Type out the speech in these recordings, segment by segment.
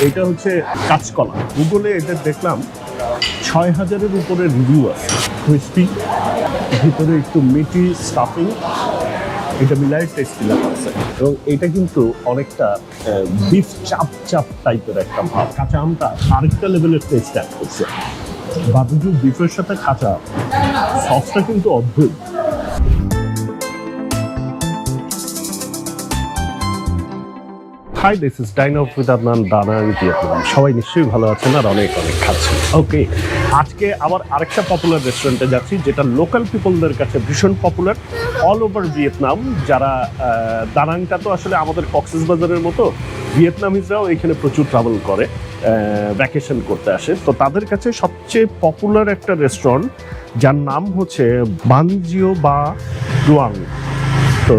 এটা হচ্ছে কাঁচকলা। গুগলে এটা দেখলাম ৬,০০০-এর উপরে রিভিউ আছে। ক্রিস্পি, ভিতরে একটু মিটি স্টাফিং, এটা মিলাই টেস্টি লাগছে। এবং এটা কিন্তু অনেকটা বিফ চাপ চাপ টাইপের একটা ভাব। কাঁচা আমটা আরেকটা লেভেলের টেস্ট অ্যাড করছে। বারবিকিউ বিফের সাথে কাঁচা সসটা কিন্তু অদ্ভুত। Hi, this is dine out with Adnan, Danang Vietnam. সবাই নিশ্চয়ই ভালো আছেন আর অনেক অনেক খাচ্ছেন। ওকে, আজকে আবার আরেকটা পপুলার রেস্টুরেন্টে যাচ্ছি, যেটা লোকাল পিপলদের কাছে ভীষণ পপুলার অল ওভার ভিয়েতনাম। যারা দানাংটা তো আসলে আমাদের কক্সবাজারের মতো, ভিয়েতনামিজরাও এখানে প্রচুর ট্রাভেল করে, ভ্যাকেশন করতে আসে। তো তাদের কাছে সবচেয়ে পপুলার একটা রেস্টুরেন্ট, যার নাম হচ্ছে বান জিও বা ডুয়াং। তো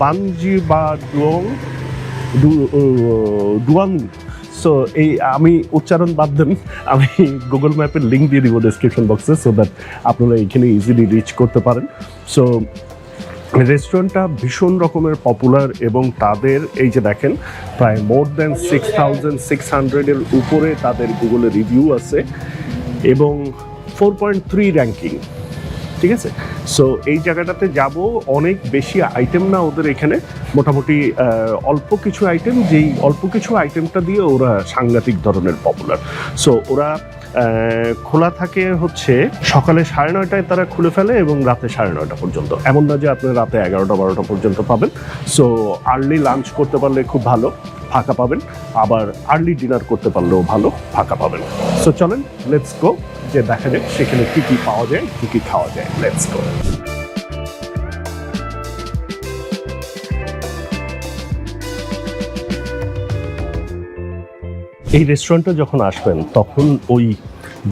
বান জি বা ডুয়াং। সো এই আমি উচ্চারণ বাদ দেন, আমি গুগল ম্যাপের লিঙ্ক দিয়ে দিব ডেসক্রিপশন বক্সে, সো দ্যাট আপনারা এখানে ইজিলি রিচ করতে পারেন। সো রেস্টুরেন্টটা ভীষণ রকমের পপুলার এবং তাদের এই যে দেখেন প্রায় মোর দ্যান 6,600-এর উপরে তাদের গুগলে রিভিউ আছে এবং 4.3 র্যাঙ্কিং। ঠিক আছে, সো এই জায়গাটাতে যাব। অনেক বেশি আইটেম না ওদের এখানে, মোটামুটি অল্প কিছু আইটেম, যেই অল্প কিছু আইটেমটা দিয়ে ওরা সাংঘাতিক ধরনের পপুলার। সো ওরা খোলা থাকে হচ্ছে সকালে 9:30টায় তারা খুলে ফেলে এবং রাতে 9:30 পর্যন্ত। এমন না যে আপনি রাতে 11টা-12টা পর্যন্ত পাবেন। সো আর্লি লাঞ্চ করতে পারলে খুব ভালো, ফাঁকা পাবেন। আবার আর্লি ডিনার করতে পারলেও ভালো, ফাঁকা পাবেন। সো চলেন, লেটস গো, যে দেখা যাক সেখানে কী কী পাওয়া যায়, কী কী খাওয়া যায়। Let's go. এই রেস্টুরেন্টে যখন আসবেন তখন ওই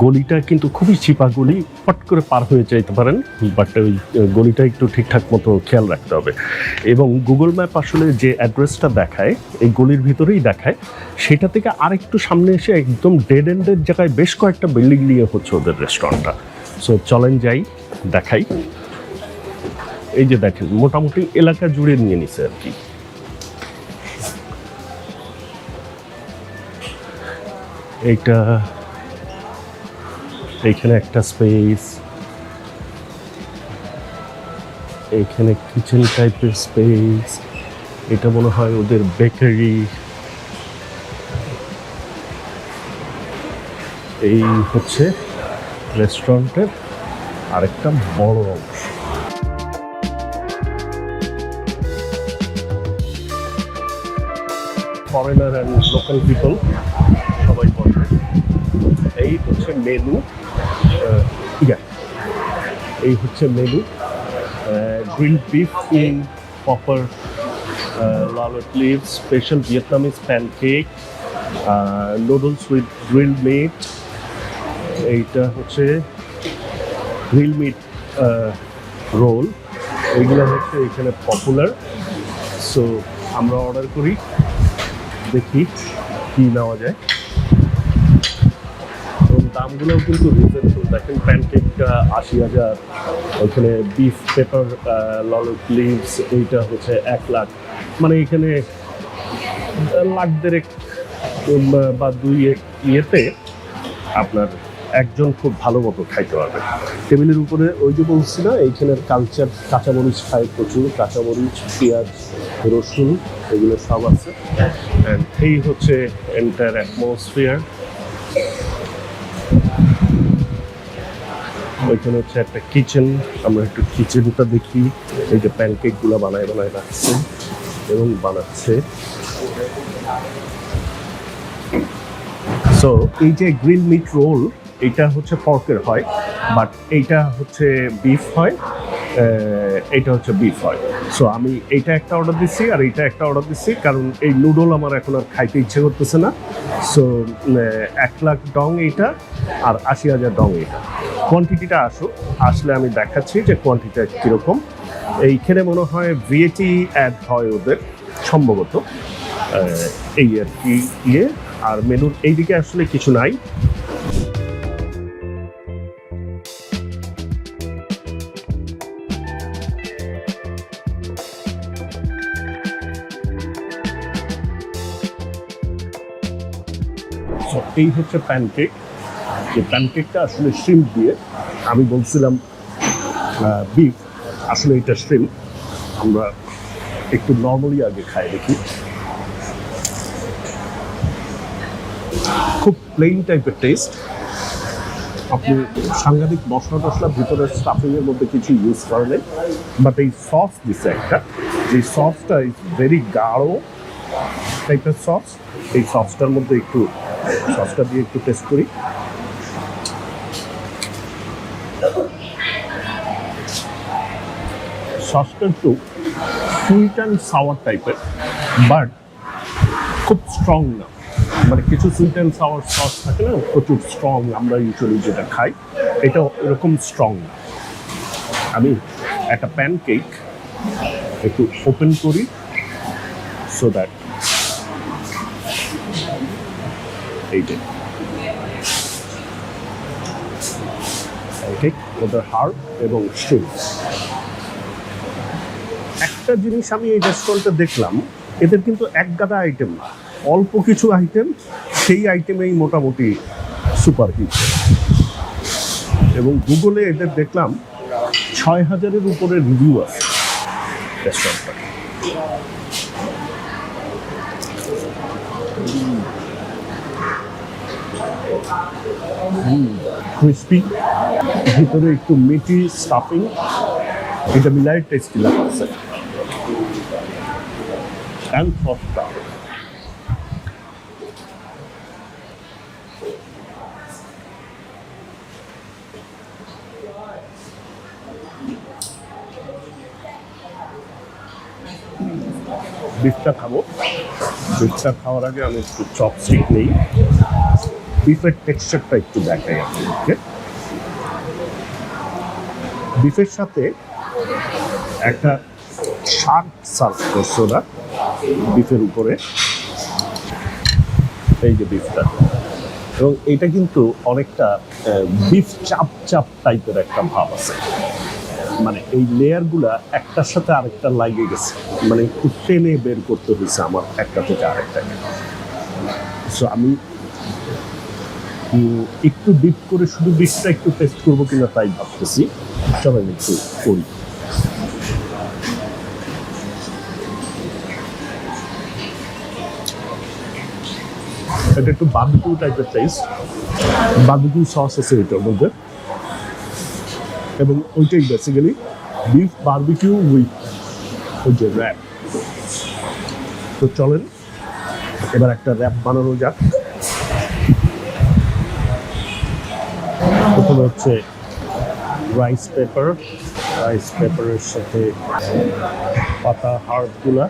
গলিটা কিন্তু খুবই চিপা গলি, পট করে পার হয়ে যেতে পারেন, বাট ওই গলিটা একটু ঠিকঠাক মতো খেয়াল রাখতে হবে। এবং গুগল ম্যাপ আসলে যে অ্যাড্রেসটা দেখায় এই গলির ভিতরেই দেখায়, সেটা থেকে আরেকটু সামনে এসে একদম ডেড এন্ডের জায়গায় বেশ কয়েকটা বিল্ডিং নিয়ে হচ্ছে ওদের রেস্টুরেন্টটা। সো চলেন যাই, দেখাই। এই যে দেখেন মোটামুটি এলাকা জুড়ে নিয়ে নিছে আর কি। এইখানে একটা স্পেস, এইখানে কিচেন টাইপের স্পেস, এটা মনে হয় ওদের বেকারি। এই হচ্ছে রেস্টুরেন্টের আরেকটা বড় অংশ। ফরেনার অ্যান্ড লোকাল পিপল সবাই বসে। এই হচ্ছে মেনু, এই হচ্ছে menu. Grilled beef in proper lalot leaf, special Vietnamese pancake, noodles with grill meat. এইটা হচ্ছে গ্রিল মিট রোল। এইগুলো হচ্ছে এখানে পপুলার। সো আমরা অর্ডার করি, দেখি কী নেওয়া যায়। দামগুলোও কিন্তু রিজনেবল। দেখেন প্যানকেকটা 80,000, ওইখানে বিফ পেপার ললট লিভস এইটা হচ্ছে 1 লাখ। মানে এখানে লাখ দেড়েক বা 2 ইয়েতে আপনার একজন খুব ভালো মতো খাইতে পারবে। টেবিলের উপরে ওই যে বলছি না, এইখানের কালচার, কাঁচামরিচ খায় প্রচুর, কাঁচামরিচ, পেঁয়াজ, রসুন, এগুলো সব আছে। অ্যান্ড এই হচ্ছে এন্টায়ার অ্যাটমসফিয়ার। ওইখানে হচ্ছে একটা কিচেন, আমরা একটু কিচেনটা দেখি। এই যে প্যানকেকগুলো বানায় রাখছে এবং বানাচ্ছে। সো এই যে গ্রিল মিট রোল, এইটা হচ্ছে পর্কের হয়, বাট এইটা হচ্ছে বিফ হয়, এইটা হচ্ছে বিফ হয়। সো আমি এইটা একটা অর্ডার দিচ্ছি আর এইটা একটা অর্ডার দিচ্ছি, কারণ এই নুডল আমার এখন আর খাইতে ইচ্ছে করতেছে না। সো 1 লাখ ডং এইটা আর 80,000 ডং এইটা। কোয়ান্টিটিটা আসলে আমি দেখাচ্ছি যে কোয়ান্টিটিটা কীরকম। এইখানে মনে হয় ভিএটি অ্যাড হয় ওদের সম্ভবত, এই আর কি ইয়ে। আর মেনুর এইদিকে আসলে কিছু নাই। এই হচ্ছে প্যানকেক। যে প্যানকেকটা আসলে শ্রিম্প দিয়ে, আমি বলছিলাম বিফ, আসলে এটা শ্রিম্প। আমরা একটু নর্মালি আগে খাই দেখি। খুব প্লেন টাইপের টেস্ট। আপনি সাংঘাতিক মশলা টশলা ভিতরের স্টাফিংয়ের মধ্যে কিছু ইউজ করেন, বাট এই সস দিচ্ছে একটা, এই সসটা ইজ ভেরি গাঢ় টাইপের সস। এই সসটার মধ্যে একটু সসটা দিয়ে একটু টেস্ট করি। সসটা একটু সুইট অ্যান্ড সাওয়ার টাইপের, বাট খুব স্ট্রং না। মানে কিছু সুইট অ্যান্ড সাওয়ার সস থাকে না, প্রচুর স্ট্রং, আমরা ইউজুয়ালি যেটা খাই, এটা এরকম স্ট্রং না। আমি একটা প্যানকেক একটু ওপেন করি সো দ্যাট এইটা প্যানকেক ওদের হাড় এবং শ্রিম্প। একটা জিনিস আমি এই রেস্টুরেন্টে দেখলাম, এদের কিন্তু এক গাদা আইটেম না, অল্প কিছু আইটেম, সেই আইটেমেই মোটামুটি সুপারহিট। এবং গুগলে এদের দেখলাম ৬,০০০-এর উপরে রিভিউ আছে রেস্টুরেন্টটা। ক্রিস্পি, ভিতরে একটু মিটি স্টাফিং, এটা মিলাই টেস্টি লাগছে। অ্যান্ড সসটা বিফটা খাবো। বিফটা খাওয়ার আগে আমি একটু চপস্টিক নেই, বিফের টেক্সচারটা একটু দেখাই আপনাদেরকে। বিফের সাথে একটা শাক সার্ভ করছে ওরা বিফের উপরে, এই যে বিফটা, এবং এটা কিন্তু অনেকটা বিফ চাপ চাপ টাইপের একটা ভাব আছে। মানে এই লেয়ারগুলা একটার সাথে আরেকটা লাগিয়ে গেছে, মানে একটু টেনে বের করতে হয়েছে আমার একটা থেকে আরেকটাকে। সো আমি একটু ডিপ করে শুধু বিফটা একটু টেস্ট করবো কিনা তাই ভাবতেছি। চলেন একটু করি। এটা একটু বারবিকিউ টাইপের টেস্ট, বারবিকিউ সস আছে এটার মধ্যে, এবং ওইটাই বেসিক্যালি বিফ বারবিকিউ উইথ ওই যে র্যাপ। তো চলেন এবার একটা র্যাপ বানানো যাক। প্রথমে হচ্ছে রাইস পেপারের সাথে পাতা হার্বগুলা,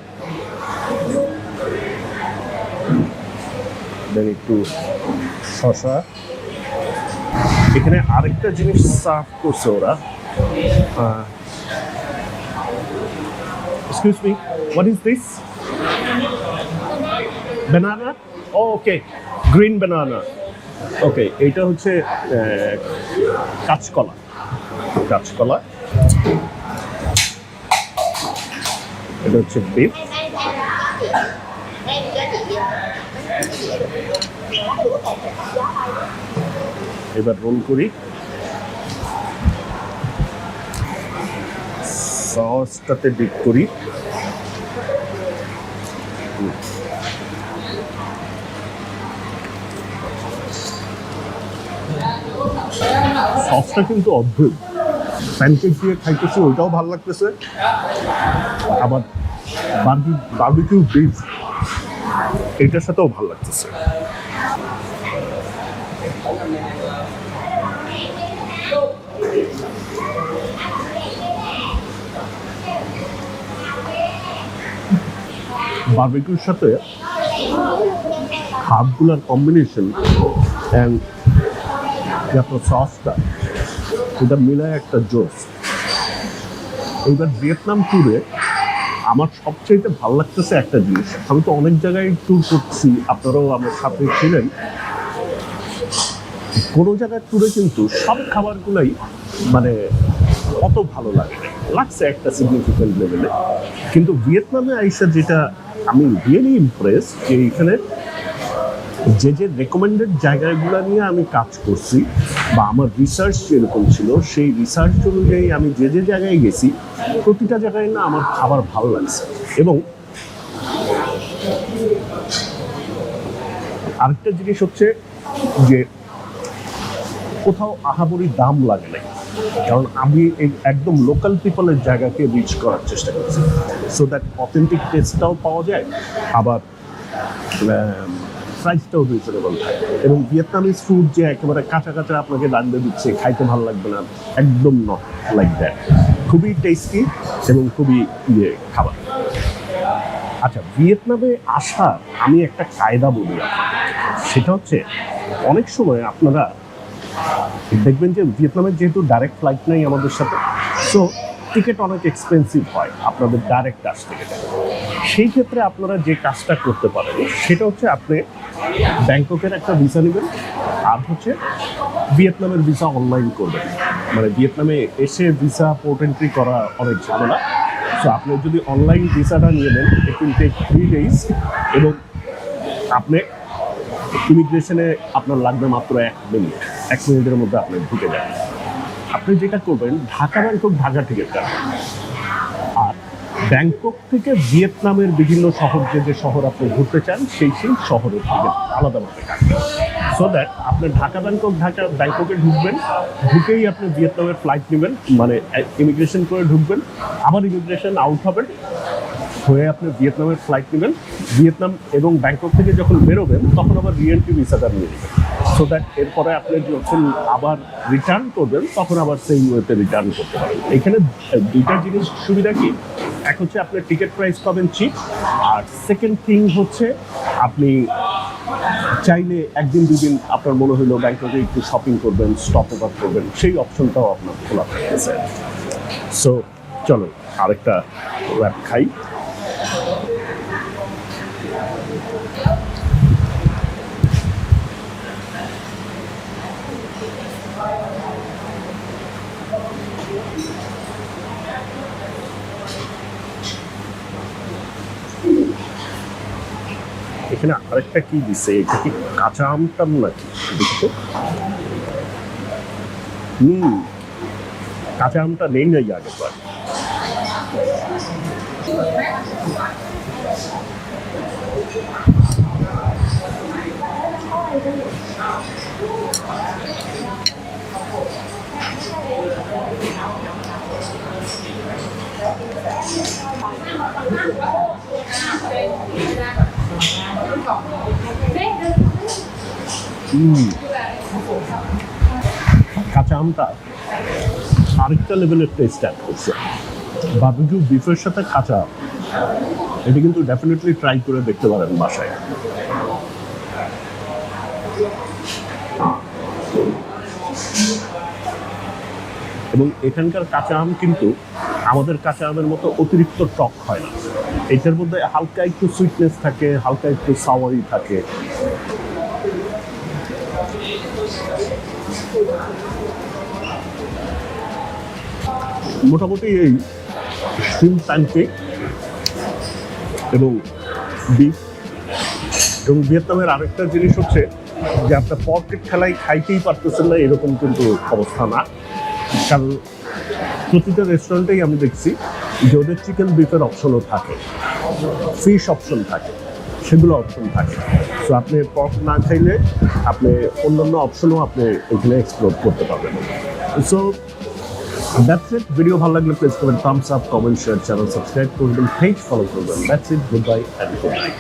দেন একটু শসা। এখানে আরেকটা জিনিস সার্ভ করছে ওরা, excuse me, what is this? Banana? Okay, green banana. Okay, এইটা হচ্ছে কাঁচকলা। এটা হচ্ছে বিফ। এবার রোল করি, সসটাতে ডিপ করি। সসটা কিন্তু অদ্ভুত, প্যানকেক দিয়ে খাইতেছি ওইটাও ভালো লাগতেছে, আবার বারবিকিউ বিফ এটার সাথেও ভালো লাগতেছে। বারবিকিউর সাথে হাফগুলার কম্বিনেশন অ্যান্ড আপনার সসটা, এটা মিলায় একটা জোস। এইবার ভিয়েতনাম ট্যুরে আমার সবচেয়ে ভালো লাগতেছে একটা জিনিস, আমি তো অনেক জায়গায় ট্যুর করছি, আপনারাও আমার সাথে ছিলেন, কোনো জায়গায় ট্যুরে কিন্তু সব খাবারগুলাই মানে অত ভালো লাগছে একটা সিগনিফিকেন্ট লেভেলে। কিন্তু ভিয়েতনামে আইসা যেটা আমি রিয়েলি ইমপ্রেস, যে এখানে যে যে রেকমেন্ডেড জায়গাগুলো নিয়ে আমি কাজ করছি বা আমার রিসার্চ যেরকম ছিল, সেই রিসার্চ অনুযায়ী আমি যে যে জায়গায় গেছি প্রতিটা জায়গায় না আমার খাবার ভালো লাগছে। এবং আরেকটা জিনিস হচ্ছে যে কোথাও আহামরি দাম লাগে নাই, কারণ আমি একদম লোকাল পিপলের জায়গাকে রিচ করার চেষ্টা করছি, সো দ্যাট অথেন্টিক টেস্টটাও পাওয়া যায়, আবার প্রাইসটাও রিজনেবল থাকে। এবং ভিয়েতনামিজ ফুড যে একেবারে কাঁচা কাঁচা আপনাকে রান্না দিচ্ছে, খাইতে ভালো লাগবে না, একদম নট লাইক দ্যাট। খুবই টেস্টি এবং খুবই খাবার। আচ্ছা, ভিয়েতনামে আসার আমি একটা কায়দা বলি, সেটা হচ্ছে অনেক সময় আপনারা দেখবেন যে ভিয়েতনামের যেহেতু ডাইরেক্ট ফ্লাইট নেই আমাদের সাথে, সো টিকিট অনেক এক্সপেন্সিভ হয় আপনাদের ডাইরেক্ট আসতে গেলে। সেই ক্ষেত্রে আপনারা যে কাজটা করতে পারেন সেটা হচ্ছে আপনি ব্যাংককের একটা ভিসা নেবেন, আর হচ্ছে ভিয়েতনামের ভিসা অনলাইন করবেন। মানে ভিয়েতনামে এসে ভিসা পোর্ট এন্ট্রি করা অনেক ঝামেলা, সো আপনি যদি অনলাইন ভিসাটা নিয়ে নেন, ইট উইল টেক 3 days, এবং আপনি ইমিগ্রেশনে আপনার লাগবে মাত্র 1 মিনিট। 1 মিনিটের মধ্যে আপনি ঢুকে যাবেন। আপনি যেটা করবেন, ঢাকা ব্যাংকক ঢাকা টিকিট কাটবেন, আর ব্যাংকক থেকে ভিয়েতনামের বিভিন্ন শহর, যে যে শহর আপনি ঘুরতে চান সেই শহরের টিকিট আলাদাভাবে কাটবেন, সো দ্যাট আপনি ঢাকা ব্যাংককে ঢুকবেন, ঢুকেই আপনি ভিয়েতনামের ফ্লাইট নেবেন, মানে ইমিগ্রেশন করে ঢুকবেন, আবার ইমিগ্রেশন আউট হবেন, হয়ে আপনি ভিয়েতনামের ফ্লাইট নেবেন, ভিয়েতনাম এবং ব্যাংকক থেকে যখন বেরোবেন তখন আবার রিএন্ট্রি ভিসাটা নিয়ে নেবেন, সো দ্যাট এরপরে আপনি যখন আবার রিটার্ন করবেন তখন আবার সেই ওয়েতে রিটার্ন করতে পারেন। এখানে দুইটা জিনিস সুবিধা কি, এক হচ্ছে আপনার টিকিট প্রাইস পাবেন চিপ, আর সেকেন্ড থিং হচ্ছে আপনি চাইলে 1 দিন 2 দিন আপনার মনে হলো ব্যাংককে একটু শপিং করবেন, স্টপ ওভার করবেন, সেই অপশনটাও আপনার খোলা থাকতেছে। সো চলো আরেকটা র্যাপ খাই। এখানে আরেকটা কি দিচ্ছে, এটা কি কাঁচা আমটাম নাকি দেখতে? কাঁচা আমটা নেই নাই আগে পর। কাঁচা আমটা আরেকটা লেভেলের টেস্ট অ্যাড করছে। বারবিকিউ বিফের সাথে কাঁচা, এটা কিন্তু ডেফিনেটলি ট্রাই করে দেখতে পারেন বাসায়। এবং এখানকার কাঁচা আম কিন্তু আমাদের কাঁচা আমের মতো অতিরিক্ত টক হয় না, এটার মধ্যে হালকা একটু সুইটনেস থাকে, হালকা একটু সাওয়ারি থাকে। মোটামুটি এই শ্রিম্প প্যানকেক এবং বিফ, এবং ভিয়েতনামের আরেকটা জিনিস হচ্ছে যে আপনার পকেট খেলাই খাইতেই পারতেছেন না এরকম কিন্তু অবস্থা না, কারণ প্রতিটা রেস্টুরেন্টেই আমি দেখছি যে ওদের চিকেন বিফের অপশনও থাকে, ফিশ অপশন থাকে, সেগুলো অপশন থাকে। সো আপনি পর্ক না খাইলে আপনি অন্যান্য অপশনও আপনি এখানে এক্সপ্লোর করতে পারবেন। So that's it. ভিডিও ভালো লাগলে প্লিজ করবেন thumbs up, comment, share, channel subscribe করবেন, পেজ ফলো করবেন। That's it, good bye and good night.